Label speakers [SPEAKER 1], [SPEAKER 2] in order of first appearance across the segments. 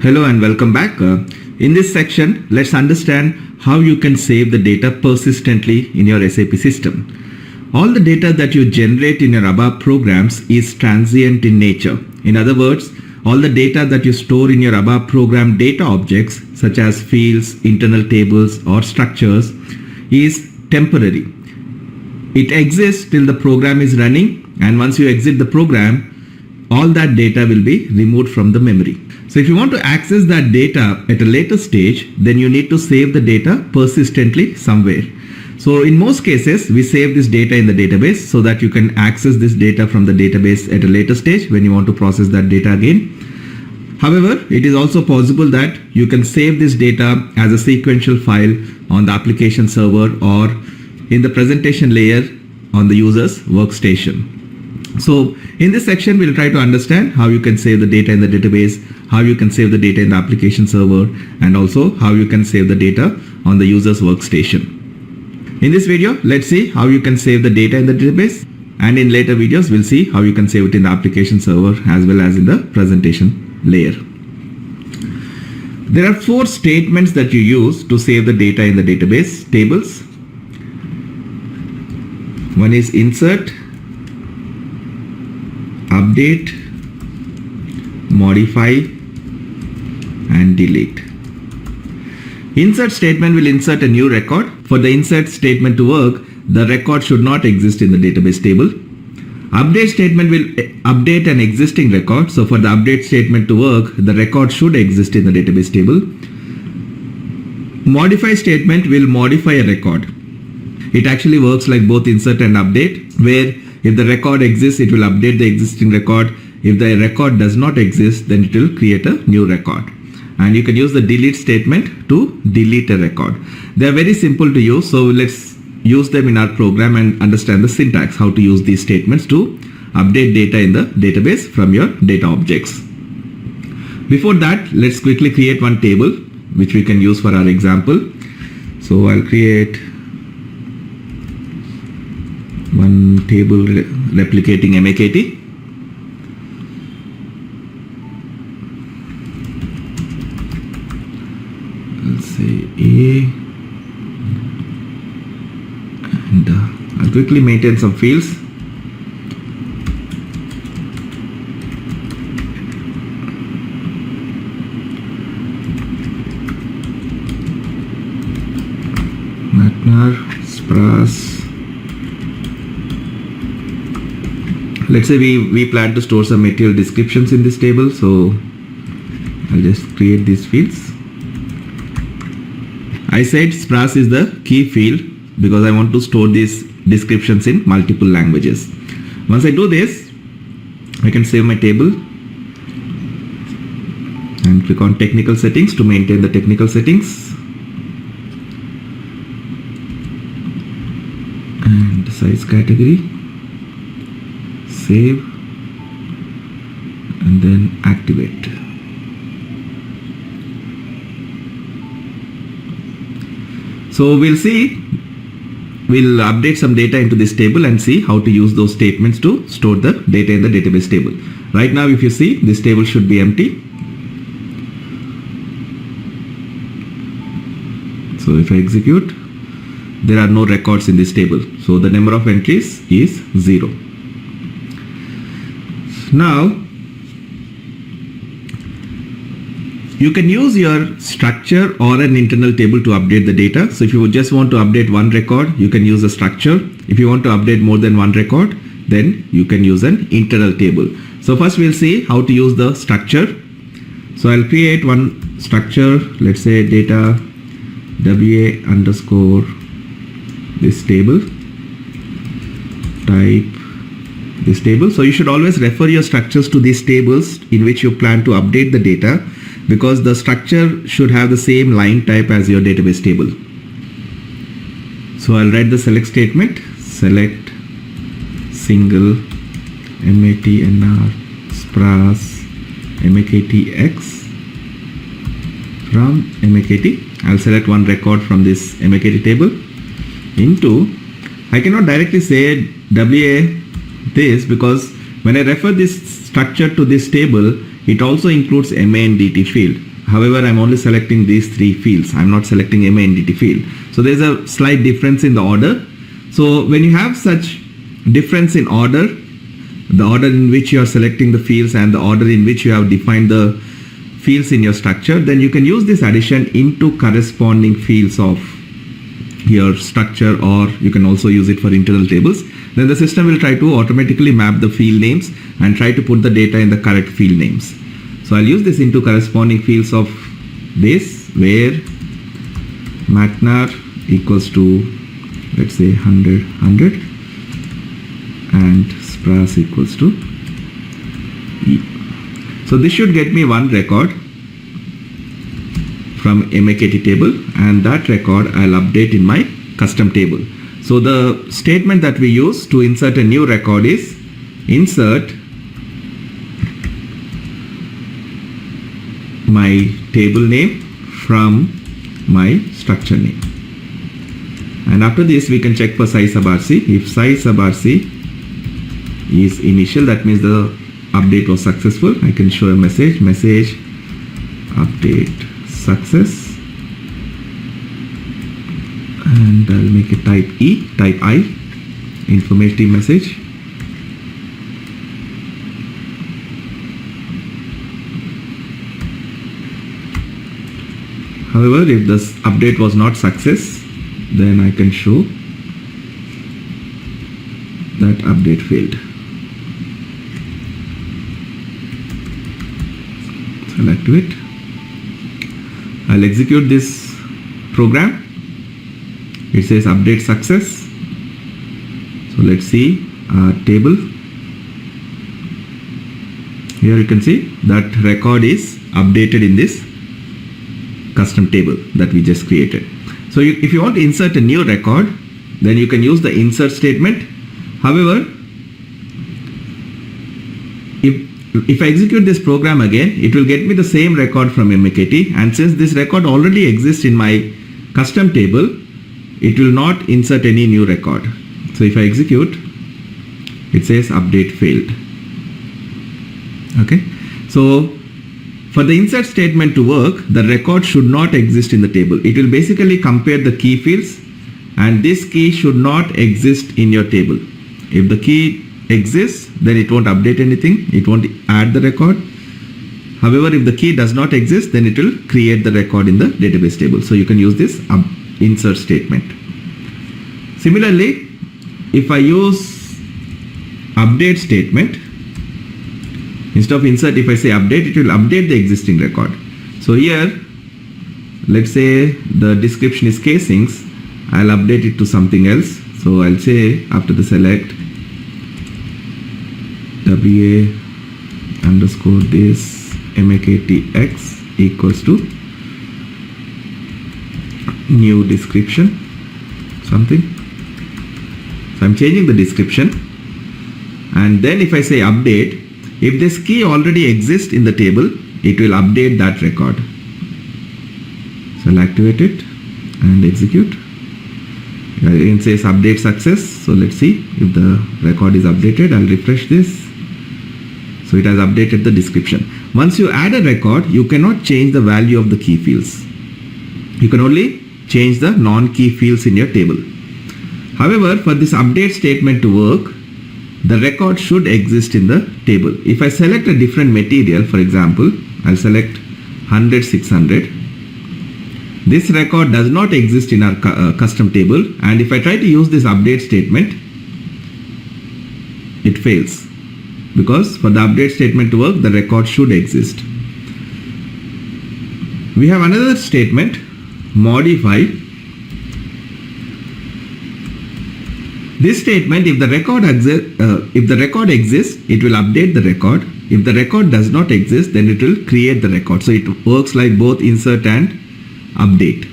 [SPEAKER 1] Hello and welcome back. In this section, let's understand how you can save the data persistently in your SAP system. All the data that you generate in your ABAP programs is transient in nature. In other words, all the data that you store in your ABAP program data objects such as fields, internal tables or structures is temporary. It exists till the program is running, and once you exit the program, all that data will be removed from the memory. So if you want to access that data at a later stage, then you need to save the data persistently somewhere. So in most cases, we save this data in the database so that you can access this data from the database at a later stage when you want to process that data again. However, it is also possible that you can save this data as a sequential file on the application server or in the presentation layer on the user's workstation. So in this section, we'll try to understand how you can save the data in the database, how you can save the data in the application server, and also how you can save the data on the user's workstation. In this video, let's see how you can save the data in the database, and in later videos, we'll see how you can save it in the application server as well as in the presentation layer. There are 4 statements that you use to save the data in the database tables. One is insert, update, modify, and delete. Insert statement will insert a new record. For the insert statement to work, the record should not exist in the database table. Update statement will update an existing record. So for the update statement to work, the record should exist in the database table. Modify statement will modify a record. It actually works like both insert and update, where if the record exists, it will update the existing record. If the record does not exist, then it will create a new record. And you can use the delete statement to delete a record. They are very simple to use, so let's use them in our program and understand the syntax, how to use these statements to update data in the database from your data objects. Before that, let's quickly create one table which we can use for our example. So I'll create one table replicating MAKT. Let's say A, and I'll quickly maintain some fields. Matnar, Spras. Let's say we plan to store some material descriptions in this table, so I'll just create these fields. I said Spras is the key field because I want to store these descriptions in multiple languages. Once I do this, I can save my table and click on technical settings to maintain the technical settings, and size category, save, and then activate. So we'll update some data into this table and see how to use those statements to store the data in the database table. Right now, if you see, this table should be empty. So if I execute, there are no records in this table. So the number of entries is 0. Now, you can use your structure or an internal table to update the data. So if you just want to update one record, you can use a structure. If you want to update more than one record, then you can use an internal table. So first we'll see how to use the structure. So I'll create one structure, let's say data WA underscore this table, type this table. So you should always refer your structures to these tables in which you plan to update the data, because the structure should have the same line type as your database table. So I'll write the select statement, select single matnr spras maktx from makt. I'll select one record from this makt table into, I cannot directly say WA this because when I refer this structure to this table, it also includes MA and DT field. However, I'm only selecting these three fields. I'm not selecting MANDT field. So there's a slight difference in the order. So when you have such difference in order, the order in which you are selecting the fields and the order in which you have defined the fields in your structure, then you can use this addition into corresponding fields of your structure, or you can also use it for internal tables. Then the system will try to automatically map the field names and try to put the data in the correct field names. So I'll use this into corresponding fields of this, where MATNAR equals to, let's say 100, 100, and SPRAS equals to E. So this should get me one record from MAKT table, and that record I'll update in my custom table. So the statement that we use to insert a new record is insert my table name from my structure name. And after this we can check for psi sub RC. If psi sub RC is initial, that means the update was successful. I can show a message update success, and I'll make it type E, type I, informative message. However, if this update was not success, then I can show that update failed. So I'll activate. I'll execute this program. It says update success. So let's see our table. Here you can see that record is updated in this custom table that we just created. So if you want to insert a new record, then you can use the insert statement. However, if I execute this program again, it will get me the same record from MAKT, and since this record already exists in my custom table, it will not insert any new record. So if I execute, it says update failed. Okay, so for the insert statement to work, the record should not exist in the table. It will basically compare the key fields, and this key should not exist in your table. If the key exists, then it won't update anything, it won't add the record. However, if the key does not exist, then it will create the record in the database table. So you can use this insert statement. Similarly, if I use update statement, instead of insert, if I say update, it will update the existing record. So here, let's say the description is casings, I'll update it to something else. So I'll say after the select WA underscore this MAKTX equals to new description something. So I'm changing the description, and then if I say update, if this key already exists in the table, it will update that record. So I'll activate it and execute. It says update success. So let's see if the record is updated. I'll refresh this. So it has updated the description. Once you add a record, you cannot change the value of the key fields. You can only change the non-key fields in your table. However, for this update statement to work, the record should exist in the table. If I select a different material, for example, I'll select 100, 600. This record does not exist in our custom table, and if I try to use this update statement, it fails, because for the update statement to work, the record should exist. We have another statement, modify. This statement, if the record exists, it will update the record. If the record does not exist, then it will create the record. So it works like both insert and update.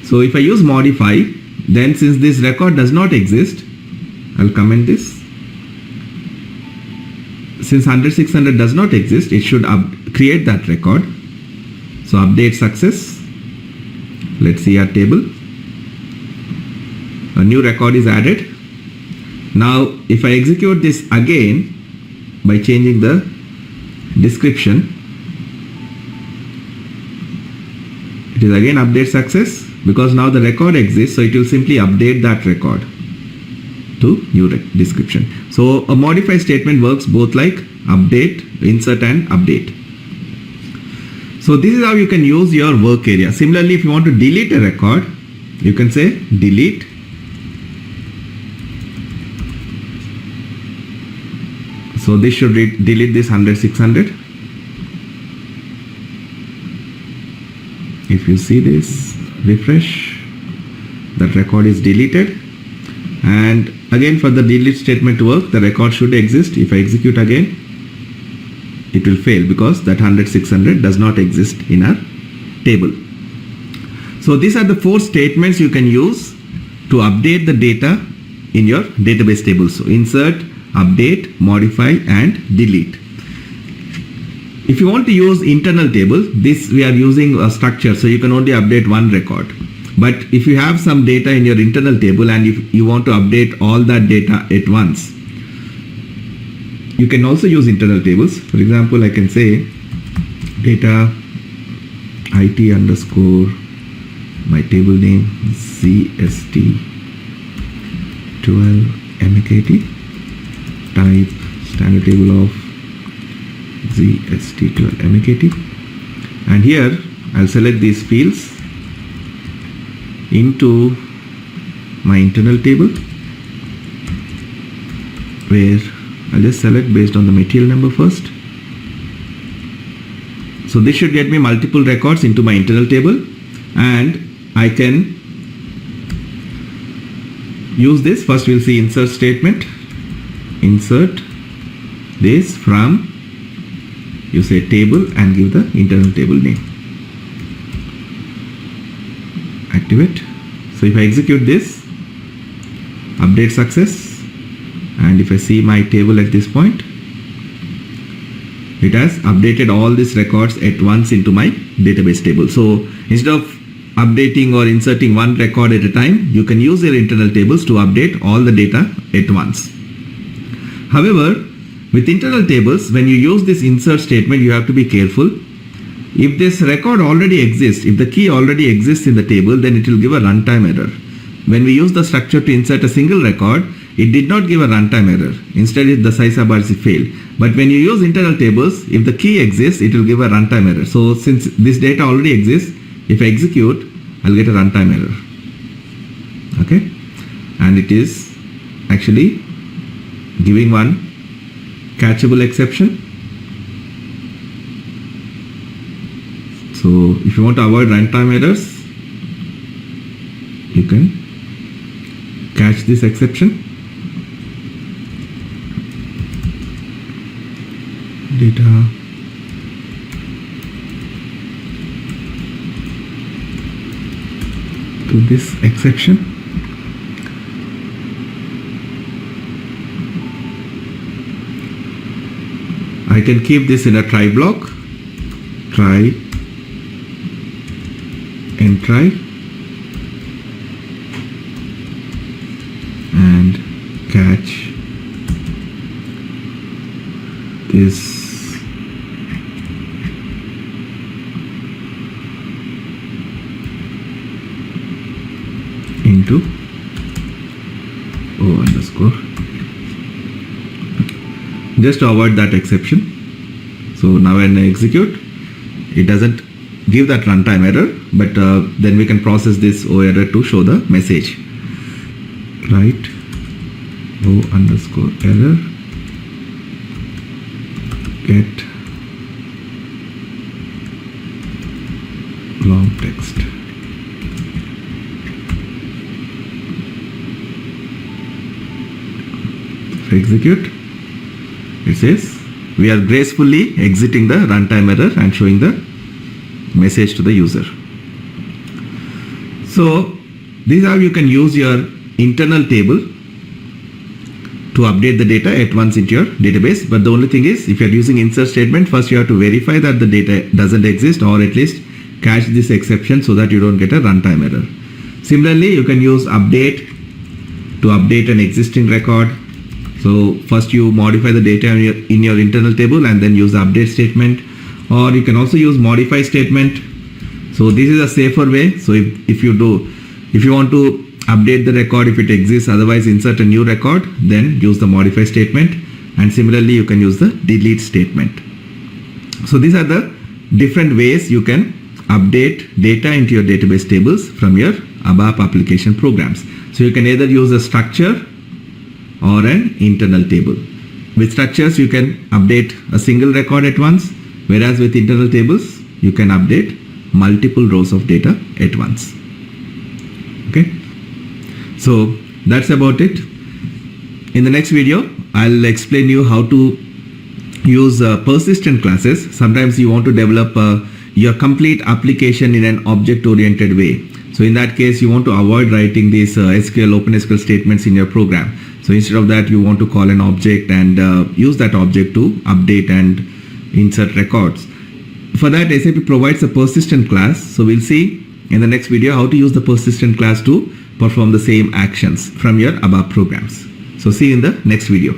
[SPEAKER 1] So if I use modify, then since this record does not exist, I'll comment this. Since 100, 600 does not exist, it should create that record. So update success. Let's see our table. A new record is added. Now if I execute this again by changing the description, It is again update success because now the record exists, so it will simply update that record to new description. So a modify statement works both like update, insert and update. So this is how you can use your work area. Similarly, if you want to delete a record, you can say delete so this should delete this 100/600. If you see this, refresh, that record is deleted. And again, for the delete statement to work, the record should exist. If I execute again, it will fail because that 100/600 does not exist in our table. So these are the 4 statements you can use to update the data in your database table. So insert, update, modify and delete. If you want to use internal table, this we are using a structure, so you can only update one record. But if you have some data in your internal table and if you want to update all that data at once, you can also use internal tables. For example, I can say data IT underscore my table name ZST12 MKT, type standard table of ZST12 MKT, and here I'll select these fields into my internal table where I'll just select based on the material number first. So this should get me multiple records into my internal table, and I can use this. First we'll see insert statement. Insert this from, you say table and give the internal table name. Activate. So if I execute this, update success, and if I see my table at this point, it has updated all these records at once into my database table. So instead of updating or inserting one record at a time, you can use your internal tables to update all the data at once. However, with internal tables, when you use this insert statement, you have to be careful. If this record already exists, if the key already exists in the table, then it will give a runtime error. When we use the structure to insert a single record, it did not give a runtime error. Instead, the SYSABRC failed. But when you use internal tables, if the key exists, it will give a runtime error. So since this data already exists, if I execute, I'll get a runtime error. Okay? And it is actually giving one catchable exception. So if you want to avoid runtime errors, you can catch this exception. Data to this exception. I can keep this in a try block. Try and try, and catch this into O underscore, just to avoid that exception. So now when I execute, it doesn't give that runtime error, but then we can process this O error to show the message. Write O underscore error, get long text. If I execute, it says we are gracefully exiting the runtime error and showing the message to the user. So this is how you can use your internal table to update the data at once into your database. But the only thing is, if you are using insert statement, first you have to verify that the data doesn't exist, or at least catch this exception so that you don't get a runtime error. Similarly, you can use update to update an existing record. So first you modify the data in your internal table and then use the update statement, or you can also use modify statement So this is a safer way. So if you want to update the record if it exists, otherwise insert a new record, then use the modify statement, and similarly you can use the delete statement. So these are the different ways you can update data into your database tables from your ABAP application programs. So you can either use a structure or an internal table. With structures you can update a single record at once, whereas with internal tables you can update multiple rows of data at once. Okay, so that's about it. In the next video I'll explain you how to use persistent classes. Sometimes you want to develop your complete application in an object oriented way. So in that case you want to avoid writing these OpenSQL statements in your program. So instead of that you want to call an object and use that object to update and insert records. For that SAP provides a persistent class. So we'll see in the next video how to use the persistent class to perform the same actions from your ABAP programs. So see you in the next video.